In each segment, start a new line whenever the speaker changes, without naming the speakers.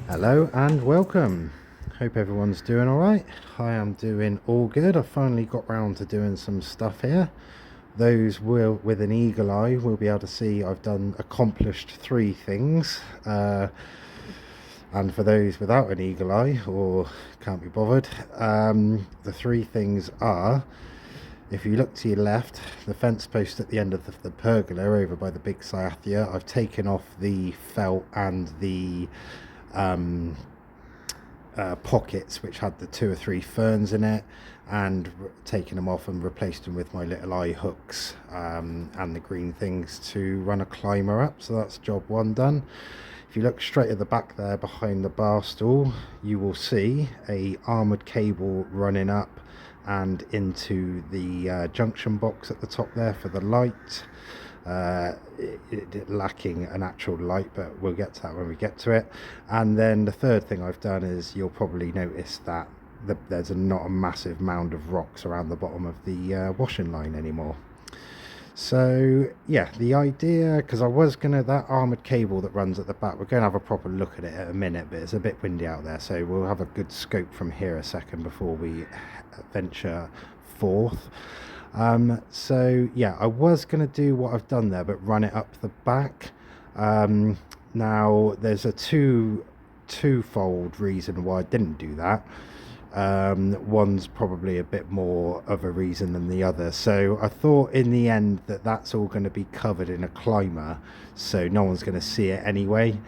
Hello and welcome. Hope everyone's doing alright. I am doing all good. I finally got round to doing some stuff here. Those will, with an eagle eye, will be able to see I've accomplished 3 things. And for those without an eagle eye or can't be bothered, the 3 things are: if you look to your left, the fence post at the end of the pergola over by the big cyathea, I've taken off the felt and the pockets which had the 2 or 3 ferns in it, and taken them off and replaced them with my little eye hooks and the green things to run a climber up. So that's job 1 done. If you look straight at the back there behind the bar stool, you will see a armoured cable running up and into the junction box at the top there for the light. Lacking an actual light, but we'll get to that when we get to it. And then the 3rd thing I've done is, you'll probably notice that there's not a massive mound of rocks around the bottom of the washing line anymore. So yeah, the idea, because I was gonna, that armoured cable that runs at the back, we're going to have a proper look at it in a minute, but it's a bit windy out there, so we'll have a good scope from here a second before we venture forth. So yeah, I was going to do what I've done there, but run it up the back. Now there's a twofold reason why I didn't do that. One's probably a bit more of a reason than the other. So I thought in the end that that's all going to be covered in a climber, so no one's going to see it anyway.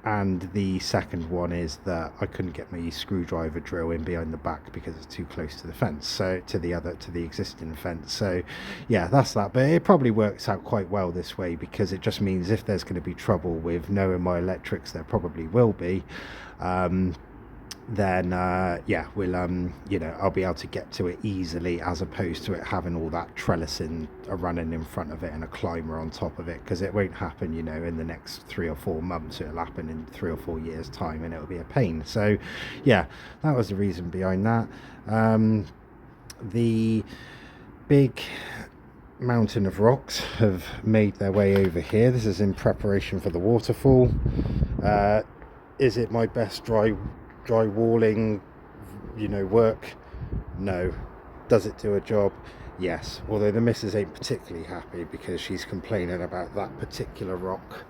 And the second one is that I couldn't get my screwdriver drill in behind the back because it's too close to the fence, so to the existing fence. So yeah, that's that. But it probably works out quite well this way, because it just means if there's going to be trouble with knowing my electrics, there probably will be, then yeah, we'll I'll be able to get to it easily, as opposed to it having all that trellising running in front of it and a climber on top of it, because it won't happen in the next 3 or 4 months. It'll happen in 3 or 4 years time, and it'll be a pain. So yeah, that was the reason behind that. The big mountain of rocks have made their way over here. This is in preparation for the waterfall. Is it my best dry walling work? No. Does it do a job? Yes. Although the missus ain't particularly happy, because she's complaining about that particular rock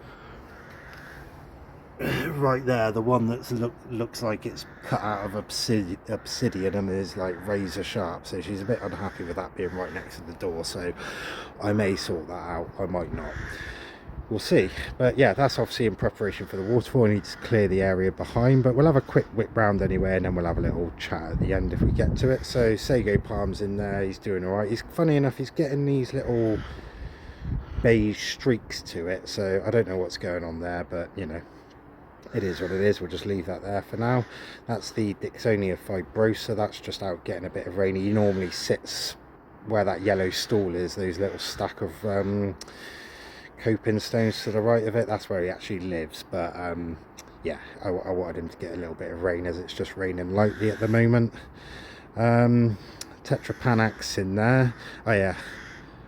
right there, the one that looks like it's cut out of obsidian and is like razor sharp. So she's a bit unhappy with that being right next to the door. So I may sort that out, I might not, we'll see. But yeah, that's obviously in preparation for the waterfall. I need to clear the area behind, but we'll have a quick whip round anyway, and then we'll have a little chat at the end if we get to it. So Sago Palm's in there, he's doing all right. He's, funny enough, he's getting these little beige streaks to it, so I don't know what's going on there, but it is what it is. We'll just leave that there for now. That's the Dixonia fibrosa. That's just out getting a bit of rain. He normally sits where that yellow stool is, those little stack of coping stones to the right of it. That's where he actually lives. But yeah, I wanted him to get a little bit of rain, as it's just raining lightly at the moment. Tetrapanax in there. Oh yeah,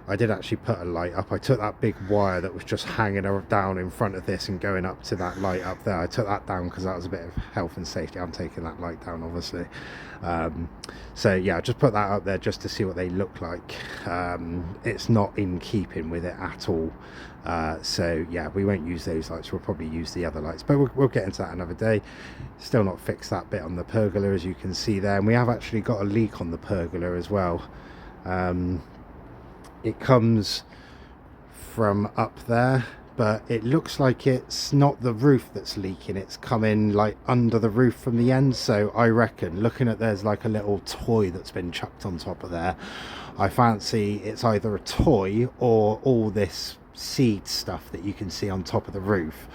I did actually put a light up. I took that big wire that was just hanging down in front of this and going up to that light up there. I took that down because that was a bit of health and safety. I'm taking that light down, obviously. So yeah, I just put that up there just to see what they look like. It's not in keeping with it at all. So yeah, we won't use those lights. We'll probably use the other lights, but we'll get into that another day. Still not fixed that bit on the pergola, as you can see there. And we have actually got a leak on the pergola as well. It comes from up there, but it looks like it's not the roof that's leaking. It's coming like under the roof from the end. So I reckon, looking at, there's like a little toy that's been chucked on top of there. I fancy it's either a toy or all this seed stuff that you can see on top of the roof.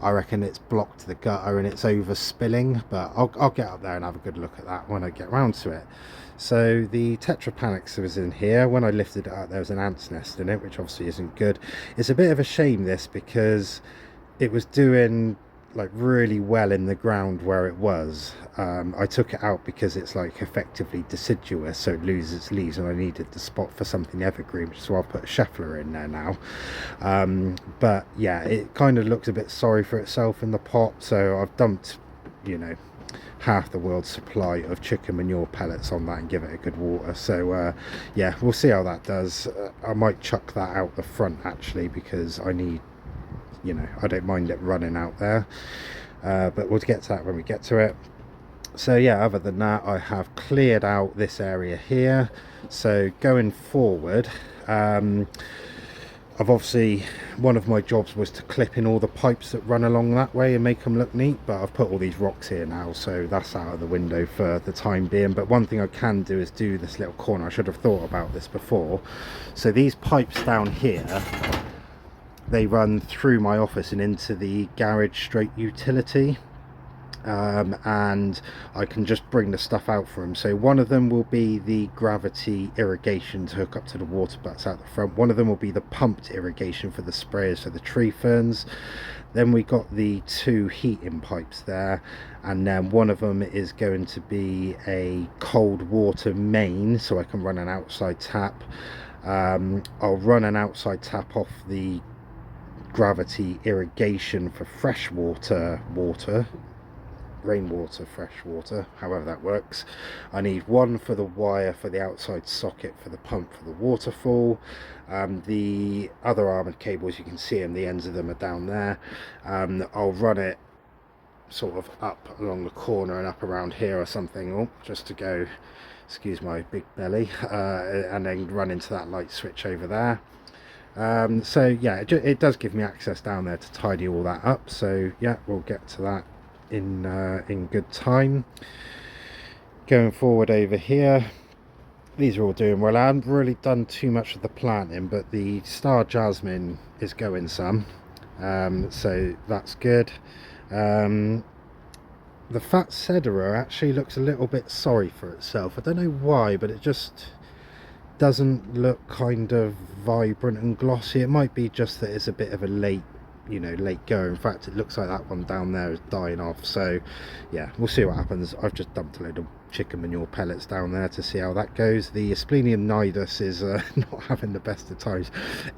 I reckon it's blocked the gutter and it's overspilling, but I'll get up there and have a good look at that when I get round to it. So the Tetrapanax was in here. When I lifted it up, there was an ant's nest in it, which obviously isn't good. It's a bit of a shame, this, because it was doing like really well in the ground where it was. I took it out because it's like effectively deciduous, so it loses its leaves, and I needed the spot for something evergreen, so I'll put a Scheffler in there now. But yeah, it kind of looks a bit sorry for itself in the pot, so I've dumped, you know, half the world's supply of chicken manure pellets on that and give it a good water. So yeah, we'll see how that does. I might chuck that out the front actually, because I need, you know, I don't mind it running out there, but we'll get to that when we get to it. So yeah, other than that, I have cleared out this area here. So going forward, I've obviously, one of my jobs was to clip in all the pipes that run along that way and make them look neat, but I've put all these rocks here now, so that's out of the window for the time being. But one thing I can do is do this little corner. I should have thought about this before. So these pipes down here, they run through my office and into the garage straight utility, and I can just bring the stuff out for them. So one of them will be the gravity irrigation to hook up to the water butts out the front. One of them will be the pumped irrigation for the sprayers for the tree ferns. Then we got the 2 heating pipes there, and then one of them is going to be a cold water main, so I can run an outside tap. I'll run an outside tap off the gravity irrigation for freshwater water, rainwater, freshwater, however that works. I need one for the wire for the outside socket for the pump for the Waterfall. The other armoured cables, you can see them, the ends of them are down there. I'll run it sort of up along the corner and up around here or something, just to go, excuse my big belly, and then run into that light switch over there. So yeah, it does give me access down there to tidy all that up. So yeah, we'll get to that in good time. Going forward over here, these are all doing well. I haven't really done too much of the planting, but the star jasmine is going some, so that's good. The fat cedera actually looks a little bit sorry for itself. I don't know why, but it just doesn't look kind of vibrant and glossy. It might be just that it's a bit of a late go. In fact, it looks like that one down there is dying off. So yeah, we'll see what happens. I've just dumped a load of chicken manure pellets down there to see how that goes. The Asplenium nidus is not having the best of times.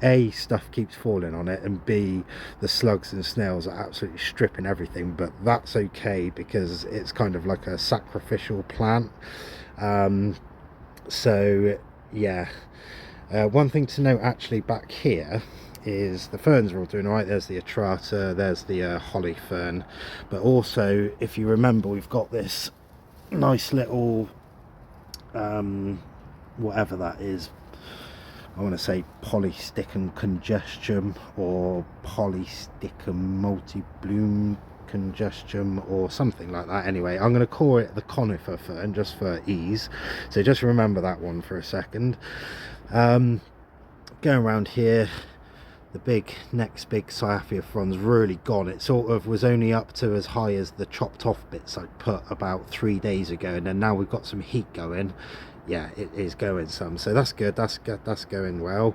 A, stuff keeps falling on it, and B, the slugs and snails are absolutely stripping everything, but that's okay because it's kind of like a sacrificial plant. So yeah, one thing to note actually back here is the ferns are all doing all right. There's the atrata, there's the holly fern, but also, if you remember, we've got this nice little whatever that is, I want to say Polysticum congestion or Polysticum multi-bloom congestion or something like that. Anyway, I'm going to call it the conifer fern just for ease, so just remember that one for a second. Going around here, the next big Cyathea fron's really gone. It sort of was only up to as high as the chopped off bits I put about 3 days ago, and then now we've got some heat going. Yeah, it is going some, so that's good. That's going well.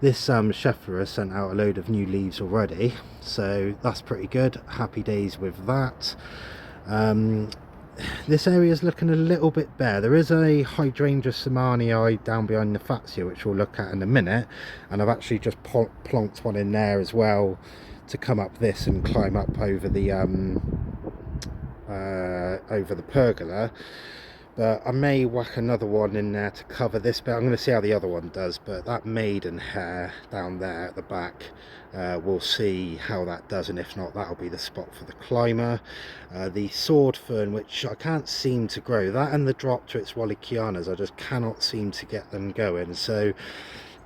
This Scheffler has sent out a load of new leaves already, so that's pretty good. Happy days with that. This area is looking a little bit bare. There is a Hydrangea Samanii down behind the Fatsia, which we'll look at in a minute, and I've actually just plonked one in there as well to come up this and climb up over the pergola. But I may whack another one in there to cover this bit. I'm going to see how the other one does, but that maidenhair down there at the back, we'll see how that does, and if not, that'll be the spot for the climber. The sword fern, which I can't seem to grow, that and the Dropteryx Wallachianas, I just cannot seem to get them going, so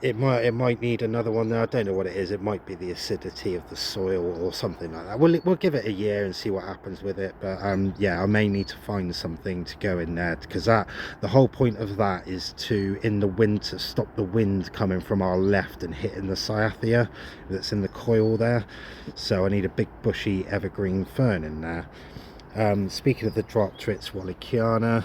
it might need another one there. I don't know what it is. It might be the acidity of the soil or something like that. We'll give it a year and see what happens with it. But yeah, I may need to find something to go in there, because the whole point of that is to, in the winter, stop the wind coming from our left and hitting the Cyathea that's in the coil there. So I need a big bushy evergreen fern in there. Speaking of the Dropteryx Wallachiana,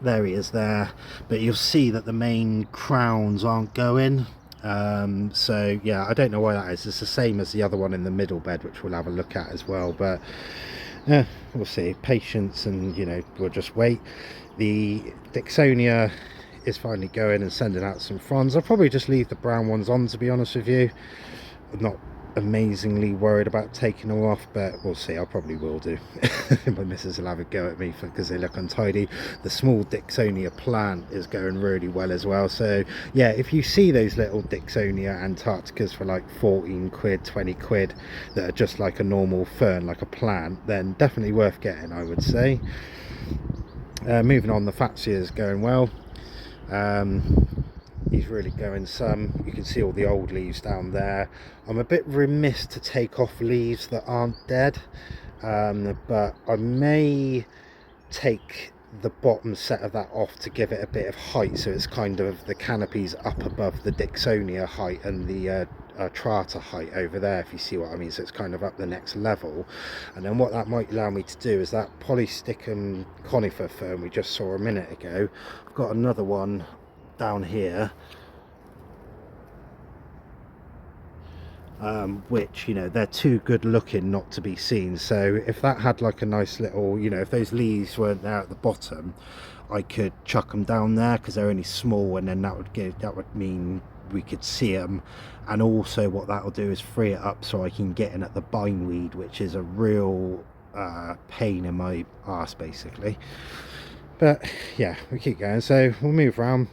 there he is there, but you'll see that the main crowns aren't going. So yeah, I don't know why that is. It's the same as the other one in the middle bed, which we'll have a look at as well, but we'll see. Patience, and we'll just wait. The Dixonia is finally going and sending out some fronds. I'll probably just leave the brown ones on, to be honest with you. I'm not amazingly worried about taking them off, but we'll see. I probably will do. My missus will have a go at me because they look untidy. The small Dixonia plant is going really well as well. So yeah, if you see those little Dixonia Antarcticas for like 14 quid, 20 quid, that are just like a normal fern, like a plant, then definitely worth getting, I would say. Moving on, the Fatsia is going well. He's really going some. You can see all the old leaves down there. I'm a bit remiss to take off leaves that aren't dead, but I may take the bottom set of that off to give it a bit of height, so it's kind of the canopy's up above the Dixonia height and the Trata height over there, if you see what I mean. So it's kind of up the next level. And then what that might allow me to do is that Polysticum conifer fern we just saw a minute ago. I've got another one down here, which they're too good looking not to be seen. So if that had like a nice little, if those leaves weren't there at the bottom, I could chuck them down there because they're only small, and then that would mean we could see them. And also what that will do is free it up so I can get in at the bindweed, which is a real pain in my arse basically. But yeah, we keep going. So we'll move around.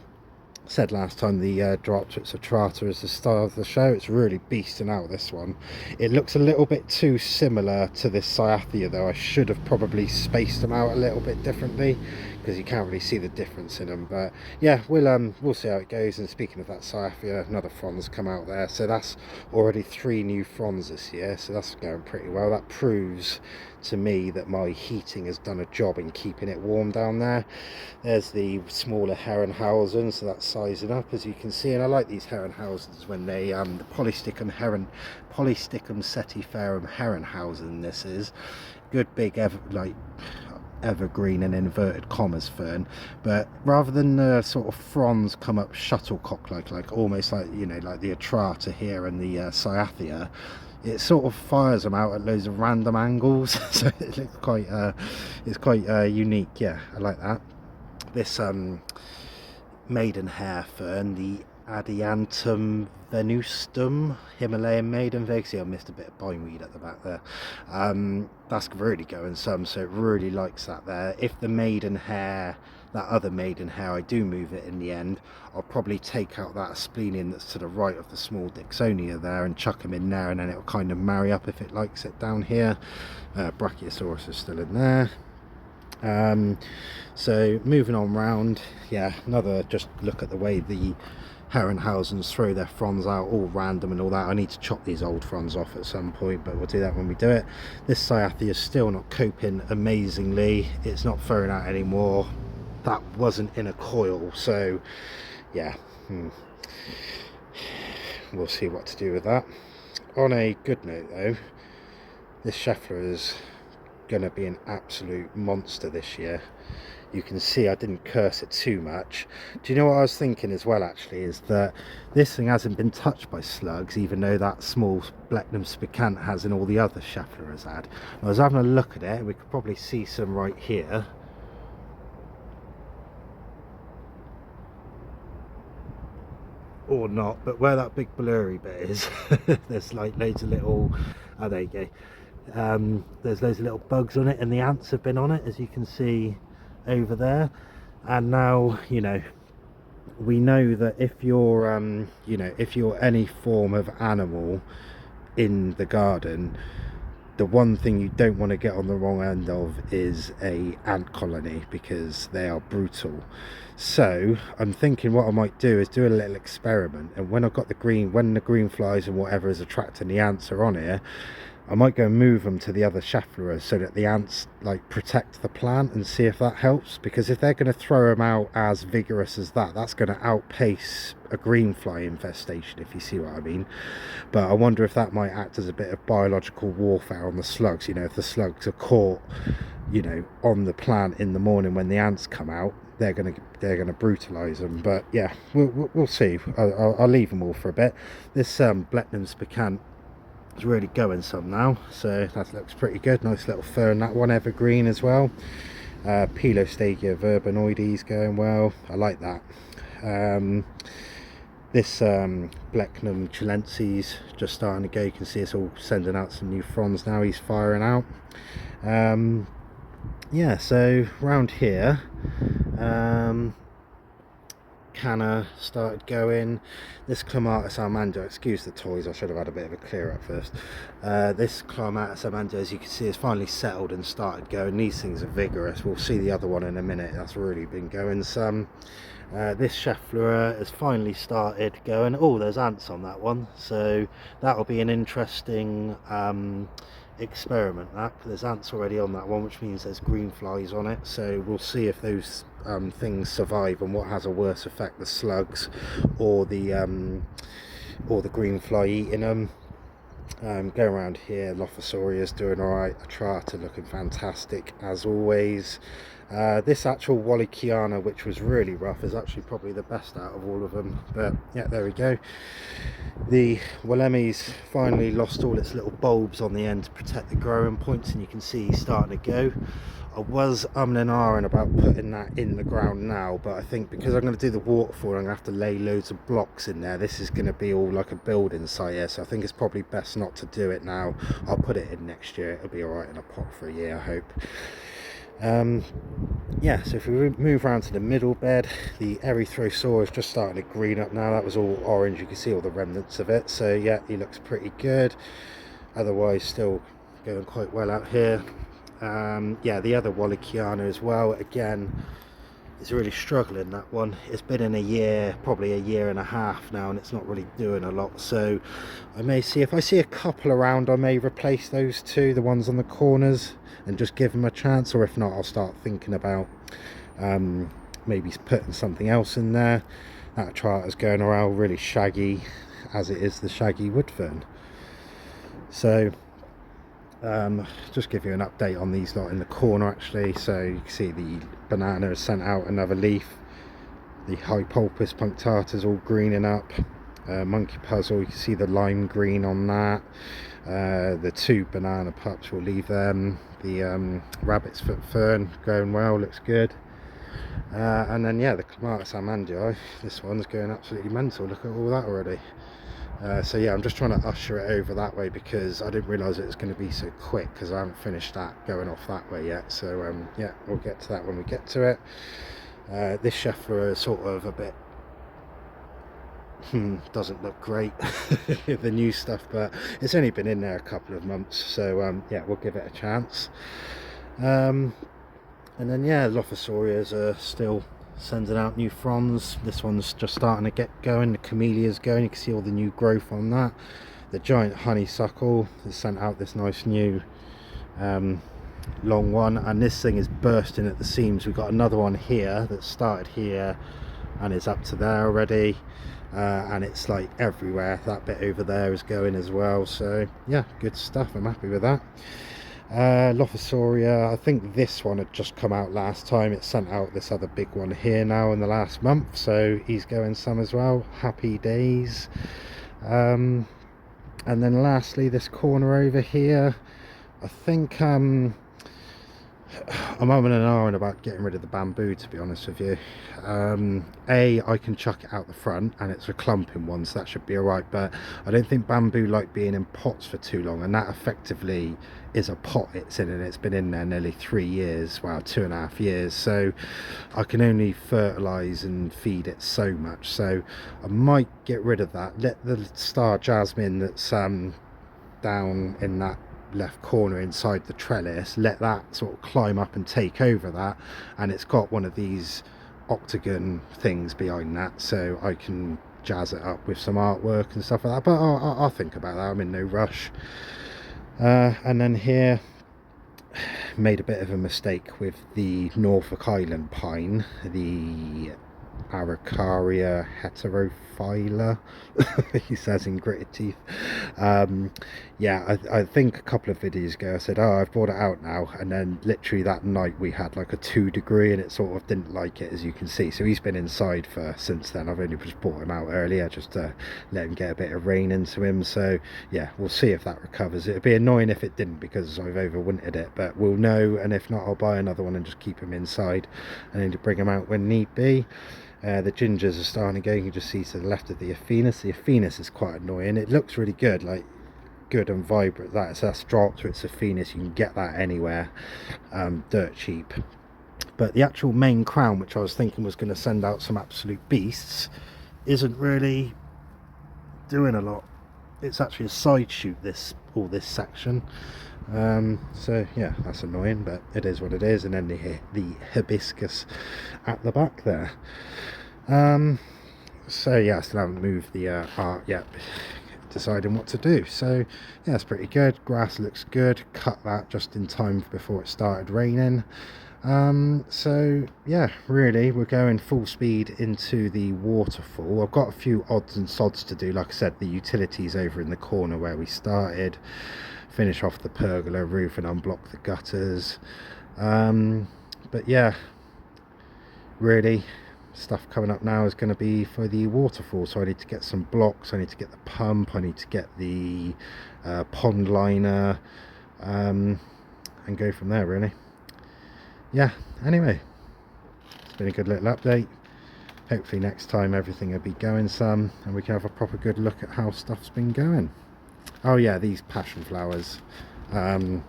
Said last time the dropped, it's a Trata as the star of the show. It's really beasting out, this one. It looks a little bit too similar to this Cyathea though. I should have probably spaced them out a little bit differently because you can't really see the difference in them. But yeah, we'll see how it goes. And speaking of that Cyathea, another frond's come out there, so that's already 3 new fronds this year, so that's going pretty well. That proves to me that my heating has done a job in keeping it warm down there. There's the smaller Herrenhausen, so that's sizing up, as you can see. And I like these Herrenhausens when they the Polysticum setiferum Herrenhausen. This is good big evergreen and inverted commas fern, but rather than the sort of fronds come up shuttlecock like almost like like the Atrata here and the Cyathea, it sort of fires them out at loads of random angles. So it looks quite it's quite unique. Yeah, I like that. This maidenhair fern, the Adiantum venustum, Himalayan maidenhair. See, I missed a bit of bindweed at the back there. That's really going some, so it really likes that there. If the maidenhair, that other maidenhair, I do move it in the end, I'll probably take out that splenium that's to the right of the small Dixonia there and chuck them in there, and then it'll kind of marry up if it likes it down here. Brachiosaurus is still in there. So moving on round, yeah, another just look at the way the Herrenhausens throw their fronds out all random and all that. I need to chop these old fronds off at some point, but we'll do that when we do it. This Cyathea is still not coping amazingly. It's not throwing out anymore. That wasn't in a coil, so yeah, we'll see what to do with that. On a good note though, this Scheffler is going to be an absolute monster this year. You can see I didn't curse it too much. Do you know what I was thinking as well, actually, is that this thing hasn't been touched by slugs, even though that small Blechnum spicant has and all the other Scheffler has had. I was having a look at it, and we could probably see some right here. Or not, but where that big blurry bit is, there's like loads of little, oh there you go, there's loads of little bugs on it, and the ants have been on it, as you can see over there. And now we know that if you're if you're any form of animal in the garden, the one thing you don't want to get on the wrong end of is a ant colony, because they are brutal. So I'm thinking what I might do is do a little experiment, and when I've got the green flies and whatever is attracting the ants are on here, I might go and move them to the other Schefflera so that the ants like protect the plant, and see if that helps. Because if they're going to throw them out as vigorous as that, that's going to outpace a green fly infestation, if you see what I mean. But I wonder if that might act as a bit of biological warfare on the slugs. If the slugs are caught on the plant in the morning when the ants come out, they're gonna brutalize them. But yeah, we'll see. I'll leave them all for a bit. This Blechnum spicant is really going some now, so that looks pretty good. Nice little fern, that one, evergreen as well. Pilostagia verbonoides going well. I like that. This Blechnum chilensis just starting to go. You can see it's all sending out some new fronds now. He's firing out. Yeah, so round here, Canna started going. This Clematis Armando, excuse the toys, I should have had a bit of a clear up first. This Clematis Armando, as you can see, has finally settled and started going. These things are vigorous. We'll see the other one in a minute. That's really been going some. This Chef Fleur has finally started going. Oh, there's ants on that one, so that'll be an interesting experiment. That there's ants already on that one, which means there's green flies on it, so we'll see if those things survive and what has a worse effect, the slugs or the green fly eating them. Go around here, Lophosauria's doing alright, Atrata looking fantastic as always. This actual Wallichiana, which was really rough, is actually probably the best out of all of them. But yeah, there we go. The Walemi's finally lost all its little bulbs on the end to protect the growing points, and you can see he's starting to go. I was and ahhing about putting that in the ground now, but I think because I'm going to do the waterfall, I'm going to have to lay loads of blocks in there. This is going to be all like a building site here, so I think it's probably best not to do it now. I'll put it in next year. It'll be alright in a pot for a year, I hope. Yeah, so if we move around to the middle bed, the Erythrosaur is just starting to green up now. That was all orange, you can see all the remnants of it, so yeah, he looks pretty good. Otherwise still going quite well out here. Yeah, the other Wallichiana as well, again, is really struggling, that one. It's been in a year, probably a year and a half now, and it's not really doing a lot, so I may see, if I see a couple around, I may replace those two, the ones on the corners, and just give them a chance, or if not, I'll start thinking about maybe putting something else in there. That Atrata's going around really shaggy, as it is the shaggy wood fern. So just give you an update on these lot in the corner actually. So you can see the banana has sent out another leaf. The Hypulpus punctata all greening up. Monkey Puzzle, you can see the lime green on that. The two banana pups, will leave them. The rabbit's foot fern going well, looks good. And then yeah, the Clematis Armandii, this one's going absolutely mental. Look at all that already. So yeah, I'm just trying to usher it over that way because I didn't realise it was going to be so quick, because I haven't finished that going off that way yet. So yeah, we'll get to that when we get to it. This Chef Fleur is sort of a bit doesn't look great, the new stuff, but it's only been in there a couple of months, so yeah, we'll give it a chance. And then yeah, Lophosaurias are still sending out new fronds. This one's just starting to get going. The Camellia's going, you can see all the new growth on that. The giant honeysuckle has sent out this nice new long one, and this thing is bursting at the seams. We've got another one here that started here and is up to there already. And it's like everywhere. That bit over there is going as well, so yeah, good stuff. I'm happy with that. Lophosauria, I think this one had just come out last time. It sent out this other big one here now in the last month, so he's going some as well. Happy days. And then lastly, this corner over here, I think I'm ahhing about getting rid of the bamboo, to be honest with you. I can chuck it out the front and it's a clumping one, so that should be alright, but I don't think bamboo like being in pots for too long, and that effectively is a pot it's in, and it's been in there nearly 3 years, well, 2.5 years, so I can only fertilise and feed it so much, so I might get rid of that. Let the star jasmine that's down in that left corner inside the trellis, let that sort of climb up and take over that, and it's got one of these octagon things behind that, so I can jazz it up with some artwork and stuff like that, but I'll think about that. I'm in no rush. And then here, made a bit of a mistake with the Norfolk Island pine, the Araucaria heterophylla, he says in gritted teeth. Yeah, I think a couple of videos ago I said, oh, I've brought it out now, and then literally that night we had like a 2 degree and it sort of didn't like it, as you can see. So he's been inside for since then. I've only just brought him out earlier just to let him get a bit of rain into him. So yeah, we'll see if that recovers. It'd be annoying if it didn't because I've overwintered it, but we'll know, and if not I'll buy another one and just keep him inside and then to bring him out when need be. The gingers are starting to go. You can just see to the left of the Aphenis. The Aphenis is quite annoying. It looks really good, like good and vibrant. That's Strata, it's Aphenis. You can get that anywhere, dirt cheap. But the actual main crown, which I was thinking was going to send out some absolute beasts, isn't really doing a lot. It's actually a side shoot, all this section. So yeah, that's annoying, but it is what it is. And then the hibiscus at the back there. So yeah, I still haven't moved the art yet, deciding what to do. So yeah, it's pretty good. Grass looks good. Cut that just in time before it started raining. So yeah, really we're going full speed into the waterfall. I've got a few odds and sods to do. Like I said, the utilities over in the corner where we started, finish off the pergola roof and unblock the gutters. But yeah, really stuff coming up now is going to be for the waterfall. So I need to get some blocks, I need to get the pump, I need to get the pond liner, and go from there really. Yeah, anyway, it's been a good little update. Hopefully next time everything will be going some and we can have a proper good look at how stuff's been going. Oh yeah, these passion flowers are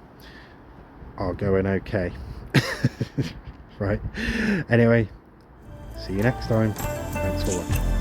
going okay. Right, anyway, see you next time. Thanks for watching.